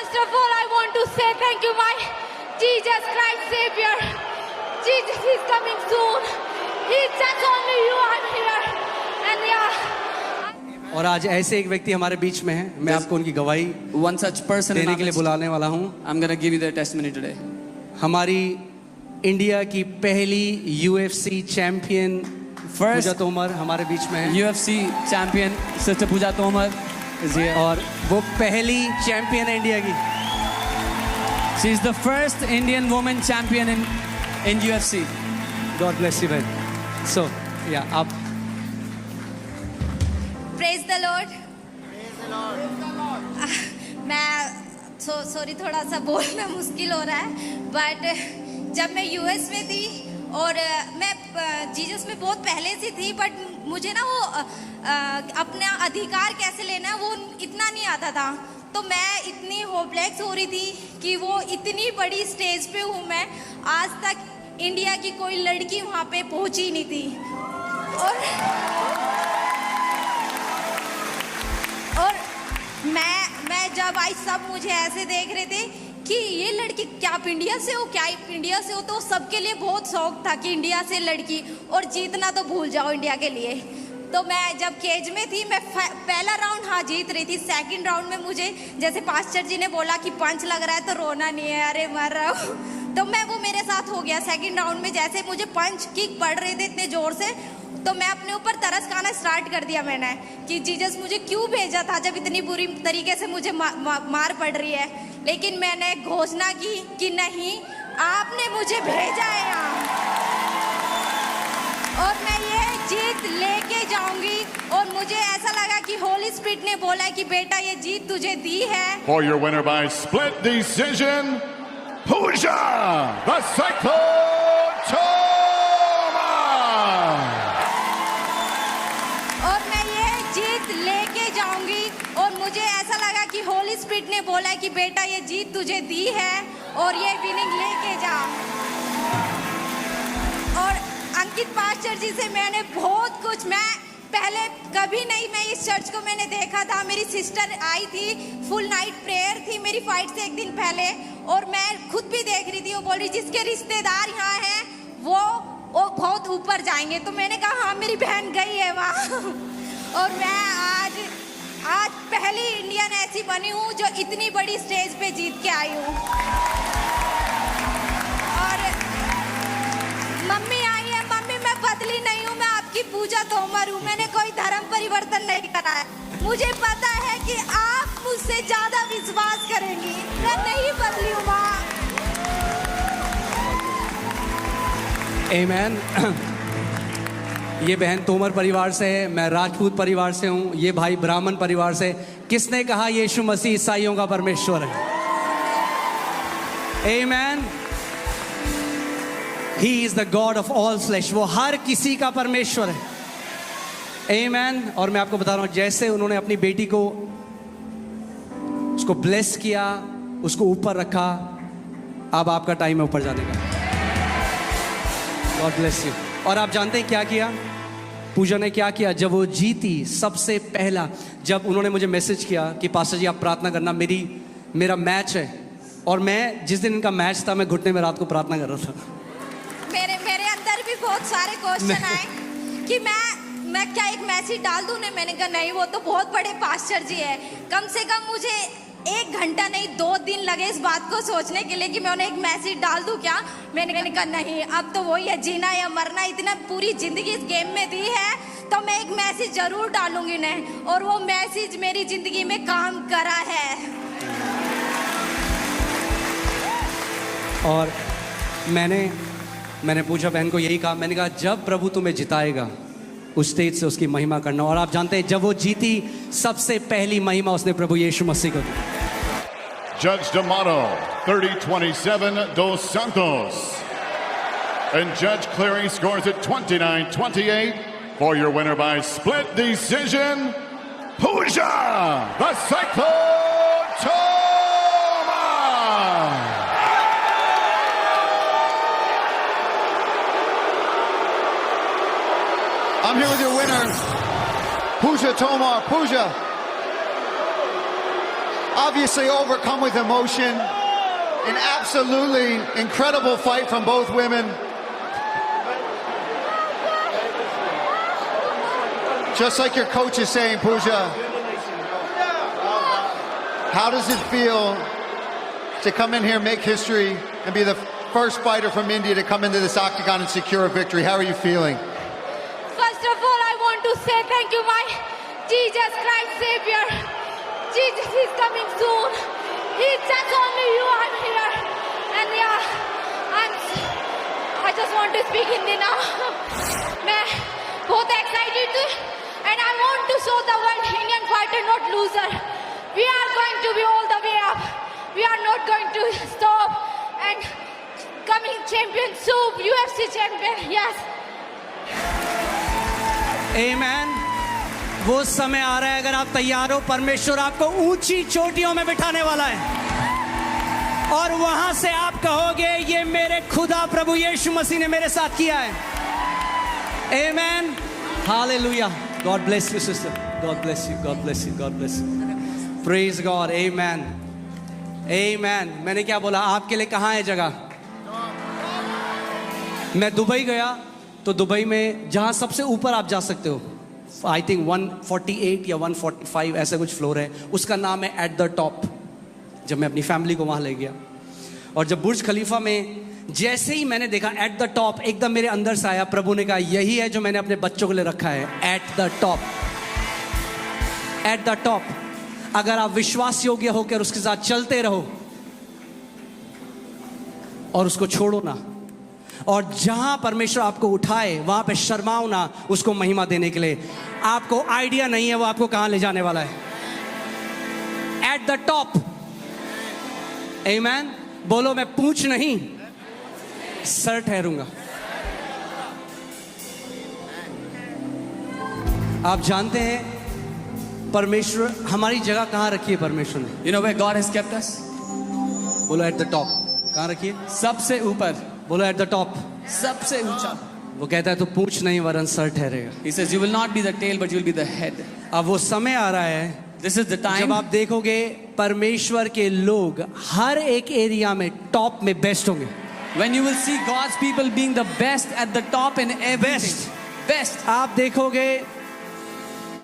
First of all, I want to say thank you, my Jesus Christ Savior. Jesus is coming soon. It's just only you I'm here. And yeah. और आज ऐसे एक व्यक्ति हमारे बीच में है, मैं आपको उनकी गवाही One such person in देने our के लिए midst. बुलाने वाला हूँ। I'm gonna give you their testimony today. हमारी इंडिया की पहली UFC चैंपियन First पूजा तोमर हमारे बीच में है UFC champion Sister Pooja Tomar is here. और वो पहली चैंपियन है इंडिया की। She is the first Indian woman champion in UFC. God bless you बहन। सो या आप Praise the Lord. मैं सॉरी थोड़ा सा बोलना मुश्किल हो रहा है, बट जब मैं यूएस में थी और मैं जीसस में बहुत पहले से थी, बट मुझे ना वो अपना अधिकार कैसे लेना है वो इतना नहीं आता था। तो मैं इतनी होपलेस हो रही थी कि वो इतनी बड़ी स्टेज पे हूँ मैं, आज तक इंडिया की कोई लड़की वहाँ पे पहुँची नहीं थी। और मैं जब आई सब मुझे ऐसे देख रहे थे कि ये लड़की क्या आप इंडिया से हो, क्या आप इंडिया से हो। तो सबके लिए बहुत शौक था कि इंडिया से लड़की, और जीतना तो भूल जाओ इंडिया के लिए। तो मैं जब केज में थी, मैं पहला राउंड हाँ जीत रही थी। सेकंड राउंड में मुझे जैसे पास्टर जी ने बोला कि पंच लग रहा है तो रोना नहीं है, अरे मर रहा हूँ, तो मैं वो मेरे साथ हो गया। सेकंड राउंड में जैसे मुझे पंच किक पड़ रहे थे इतने जोर से, तो मैं अपने ऊपर तरस खाना स्टार्ट कर दिया मैंने कि जीसस मुझे क्यों भेजा था जब इतनी बुरी तरीके से मुझे मार पड़ रही है। लेकिन मैंने घोषणा की कि नहीं, आपने मुझे भेजा है यहाँ, और मैं ये जीत लेके जाऊंगी। और मुझे ऐसा लगा कि होली स्पिरिट ने बोला है कि बेटा ये जीत तुझे दी है। For your winner by split decision, Pooja the Cyclone Tomar. और मैं ये जीत लेके जाऊंगी, और मुझे ऐसा लगा कि होली स्पिरिट ने बोला है कि बेटा ये जीत तुझे दी है और ये विनिंग लेके जा। और अंकित पास्टर जी से मैंने बहुत कुछ, मैं पहले कभी नहीं, मैं इस चर्च को मैंने देखा था, मेरी सिस्टर आई थी, फुल नाइट प्रेयर थी मेरी फाइट से एक दिन पहले, और मैं खुद भी देख रही थी, वो बोल रही जिसके रिश्तेदार यहाँ हैं वो बहुत ऊपर जाएंगे। तो मैंने कहा हाँ मेरी बहन गई है वहाँ। और मैं आज पहली इंडियन ऐसी बनी हूँ जो इतनी बड़ी स्टेज पे जीत के आई हूँ। और मम्मी आई है, मम्मी मैं बदली नहीं हूँ, मैं आपकी पूजा तोमर हूँ, मैंने कोई धर्म परिवर्तन नहीं करा है। मुझे पता है कि आप मुझसे ज्यादा विश्वास करेंगी, मैं नहीं बदली हूँ माँ। आमेन। ये बहन तोमर परिवार से है, मैं राजपूत परिवार से हूँ, ये भाई ब्राह्मण परिवार से। किसने कहा यीशु मसीह ईसाइयों का परमेश्वर है? आमेन। He is the God of all flesh. वो हर किसी का परमेश्वर है। आमेन। और मैं आपको बता रहा हूँ, जैसे उन्होंने अपनी बेटी को, उसको ब्लेस किया, उसको ऊपर रखा, अब आपका टाइम है ऊपर जाने का। God bless you. और आप जानते हैं क्या किया पूजा ने? क्या किया जब वो जीती? सबसे पहला जब उन्होंने मुझे मैसेज किया कि पास्टर जी आप प्रार्थना करना, मेरा मैच है, और मैं जिस दिन इनका मैच था मैं घुटने में रात को प्रार्थना कर रहा था। मेरे अंदर भी बहुत सारे क्वेश्चन आए कि मैं क्या एक मैसेज डाल दूं? मैंने कहा नहीं, वो तो बहुत बड़े पास्टर जी है, कम से कम मुझे 1 घंटा नहीं 2 दिन लगे इस बात को सोचने के लिए कि मैं उन्हें एक मैसेज डाल दूं क्या। मैंने कहा नहीं, अब तो वही है, जीना या मरना, इतना पूरी जिंदगी इस गेम में दी है तो मैं एक मैसेज जरूर डालूंगी उन्हें, और वो मैसेज मेरी जिंदगी में काम करा है। और मैंने पूजा बहन को यही कहा, मैंने कहा जब प्रभु तुम्हें जिताएगा उस स्टेज से उसकी महिमा करना। और आप जानते हैं जब वो जीती, सबसे पहली महिमा उसने प्रभु यीशु मसीह को दी। Judge D'Amato, 30-27 Dos Santos. And Judge Cleary scores it 29-28 for your winner by split decision, Pooja the Cyclone Tomar. I'm here with your winner, Pooja Tomar. Pooja, obviously overcome with emotion. An absolutely incredible fight from both women. Just like your coach is saying, Pooja, how does it feel to come in here, make history, and be the first fighter from India to come into this octagon and secure a victory? How are you feeling? First of all, I want to say thank you, my Jesus Christ Savior. Jesus is coming soon. It's just only you I'm here. And yeah, I just want to speak Hindi now. मैं बहुत excited हूँ. And I want to show the world Indian fighter not loser. We are going to be all the way up. We are not going to stop. And coming champion soon, UFC champion, yes. आमेन। वो समय आ रहा है, अगर आप तैयार हो, परमेश्वर आपको ऊंची चोटियों में बिठाने वाला है और वहां से आप कहोगे ये मेरे खुदा प्रभु यीशु मसीह ने मेरे साथ किया है। Amen. Hallelujah. God bless you sister. God bless you. God bless you. God bless you. Praise God. Amen. Amen. मैंने क्या बोला? आपके लिए कहाँ है जगह? मैं दुबई गया तो दुबई में जहां सबसे ऊपर आप जा सकते हो, आई थिंक 148 या 145 ऐसा कुछ फ्लोर है, उसका नाम है एट द टॉप। जब मैं अपनी फैमिली को वहां ले गया और जब बुर्ज खलीफा में जैसे ही मैंने देखा एट द टॉप, एकदम मेरे अंदर से आया, प्रभु ने कहा यही है जो मैंने अपने बच्चों के लिए रखा है, at the top. Eight the top. अगर आप विश्वास योग्य होकर उसके साथ चलते रहो और उसको छोड़ो ना, और जहां परमेश्वर आपको उठाए वहां पे शर्माओ ना उसको महिमा देने के लिए। आपको आइडिया नहीं है वो आपको कहां ले जाने वाला है। At the top. आमेन। बोलो, मैं पूंछ नहीं सर ठहरूंगा। आप जानते हैं परमेश्वर हमारी जगह कहां रखी है? परमेश्वर ने, You know where God has kept us? बोलो एट द टॉप। कहां रखी है? सबसे ऊपर, बोलो एट द टॉप। सबसे ऊंचा। वो कहता है तो पूंछ नहीं वरन सर ठहरेगा। He says you will not be the tail but you will be the head. अब वो समय आ रहा है, This is the जब time आप देखोगे परमेश्वर के लोग हर एक एरिया में टॉप में बेस्ट होंगे। when you will see God's people being the best at the top in everything. Best. Best. आप देखोगे